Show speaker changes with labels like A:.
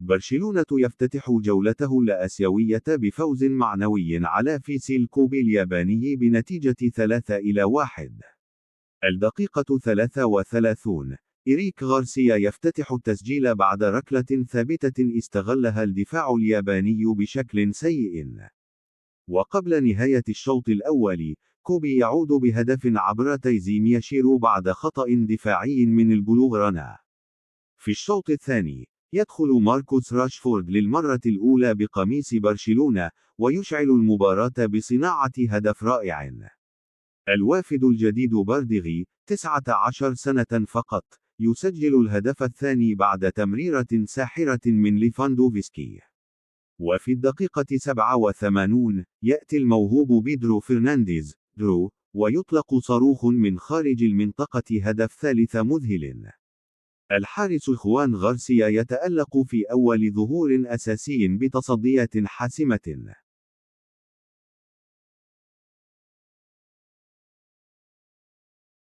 A: برشلونة يفتتح جولته الآسيوية بفوز معنوي على فيسيل كوبي الياباني بنتيجة 3-1. الدقيقة 33. إريك غارسيا يفتتح التسجيل بعد ركلة ثابتة استغلها الدفاع الياباني بشكل سيء. وقبل نهاية الشوط الأول، كوبي يعود بهدف عبر تيزي مياشيرو بعد خطأ دفاعي من البلوغرانا. في الشوط الثاني، يدخل ماركوس راشفورد للمرة الأولى بقميص برشلونة، ويشعل المباراة بصناعة هدف رائع. الوافد الجديد بارديغي، 19 سنة فقط، يسجل الهدف الثاني بعد تمريرة ساحرة من ليفاندوفسكي. وفي الدقيقة 87، يأتي الموهوب بيدرو فرنانديز ويطلق صاروخ من خارج المنطقة، هدف ثالث مذهل. الحارس خوان غارسيا يتألق في أول ظهور أساسي بتصديات حاسمة.